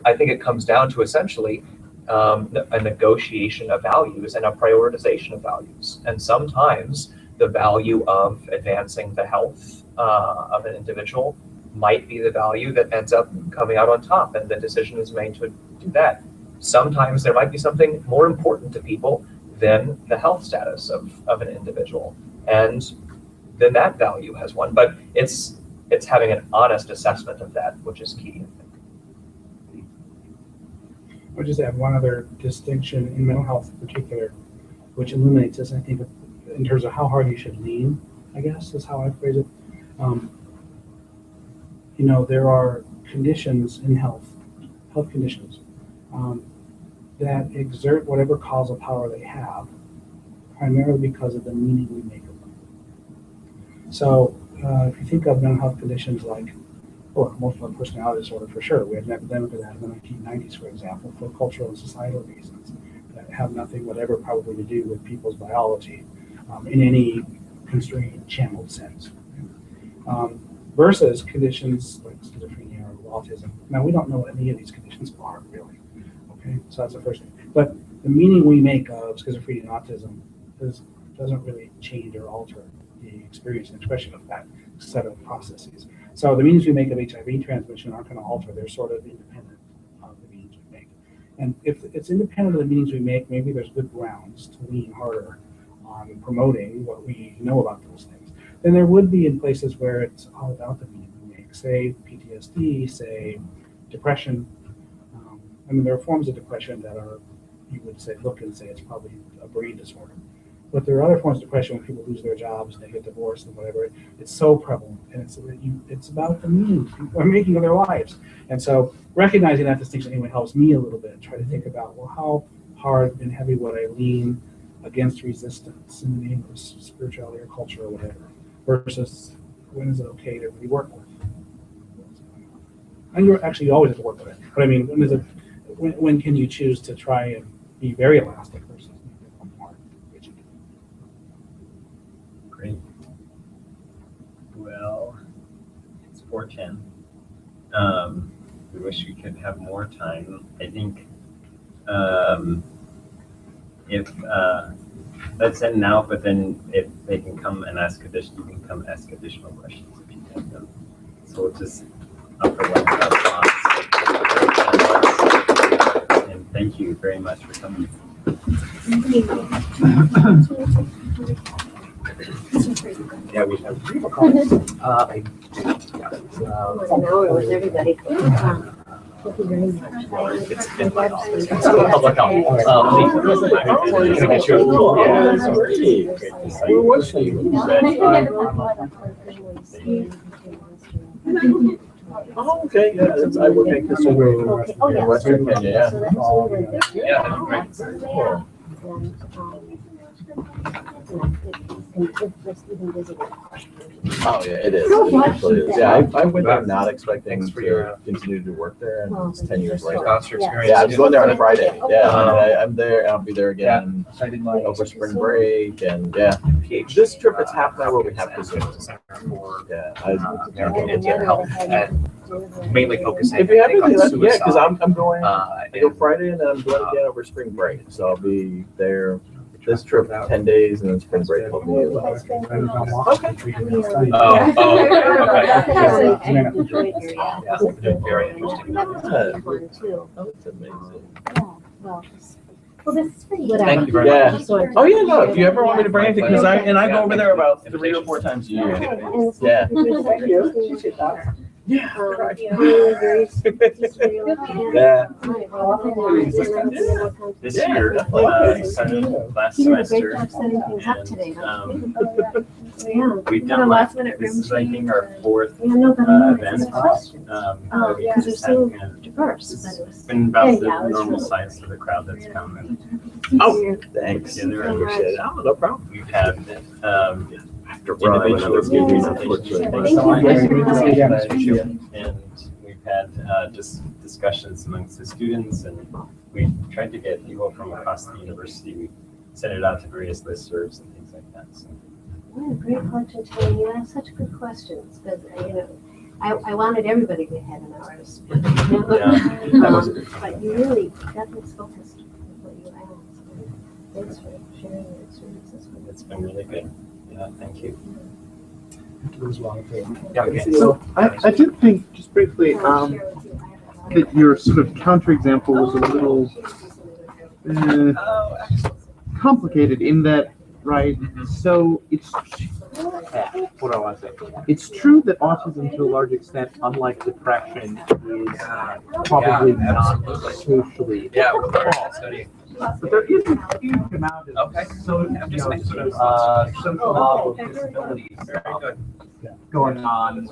I think it comes down to essentially a negotiation of values and a prioritization of values. And sometimes the value of advancing the health of an individual might be the value that ends up coming out on top, and the decision is made to do that. Sometimes there might be something more important to people than the health status of an individual, and then that value has won. But it's having an honest assessment of that, which is key, I think. I'll just add one other distinction in mental health in particular, which illuminates this, I think, in terms of how hard you should lean, I guess, is how I phrase it. There are conditions in health conditions, that exert whatever causal power they have, primarily because of the meaning we make of them. So if you think of mental health conditions like multiple personality disorder, for sure, we had an epidemic of that in the 1990s, for example, for cultural and societal reasons that have nothing whatever probably to do with people's biology in any constrained, channeled sense. Versus conditions like schizophrenia or autism. Now, we don't know what any of these conditions are, really. Okay, so that's the first thing. But the meaning we make of schizophrenia and autism doesn't really change or alter the experience and expression of that set of processes. So the meanings we make of HIV transmission aren't going to alter. They're sort of independent of the meanings we make. And if it's independent of the meanings we make, maybe there's good grounds to lean harder on promoting what we know about those things than there would be in places where it's all about the meaning we make. Say PTSD, say depression. There are forms of depression that are, you would say, look and say it's probably a brain disorder. But there are other forms of depression when people lose their jobs and they get divorced and whatever. It's so prevalent, and it's about the meaning people are making of their lives. And so recognizing that distinction anyway helps me a little bit, try to think about, well, how hard and heavy would I lean against resistance in the name of spirituality or culture or whatever, versus when is it okay to really work with? And you always have to work with it. But I mean, when can you choose to try and be very elastic versus become hard, rigid? Great. Well, it's 4:10. We wish we could have more time. I think if let's end now, but then if they can come and ask additional, you can come ask additional questions if you have them. So we'll just upper one thoughts. And thank you very much for coming. Yeah, we have. An hour with everybody. Thank you very much. It's been my office. Public health. Where was she? Oh, okay, yeah, I work in Kisumu, Okay, oh, yeah. in Western Kenya, yeah. So that's all in there. Yeah, that'd be great. Very cool. And it's even visiting. Oh, yeah, it is. So It much actually is. Yeah, I went there not expecting Thanks for your, to continue to work there, and Well, it's 10 years thank you. later. Thoughts or Yeah. experience? Yeah, I'm going there on Friday, Okay. yeah, Okay. I'm there, and I'll be there again I did my over spring break, and yeah. PhD. This trip, it's half an hour where we have to December zoom. for Yeah, American Indian health, and mainly focusing. if you have I think, on anything, yeah, because suicide. I'm going, I go And Friday, and then I'm going again over spring break, so I'll be there this trip 10 days, and then spring break will be. Okay. Yeah, very interesting. That's amazing. Well, this is pretty. Thank you very Yeah. much. Oh, yeah, no, if you ever want me to bring anything, because I go over there about 3 or 4 times a year. Yeah. Yeah. Yeah. This year, started last semester. We've done like, this is I think our 4th event. Because they're so diverse, but it It's was. been about the Yeah, it was normal really- size of the crowd that's come. And Oh, thanks. Yeah, they're Appreciate it. Oh, no problem. we've had After individuals give me and we've had just discussions amongst the students, and we've tried to get people from across the university. We sent it out to various listservs and things like that. So. What a great collection, Tony. You asked such good questions, because, I wanted everybody to have an hour to speak. That was a good But you really got this focused with what you asked. Thanks for sharing your experiences with us. It's been really good. Yeah, thank you. Yeah, okay. So I did think, just briefly, that your sort of counterexample was a little complicated in that, right? So it's What do I want to say? it's true that autism, to a large extent, unlike depression, is probably not socially Yeah, we're studying. but there is a huge amount of Okay. social Just model of disabilities Very good. going on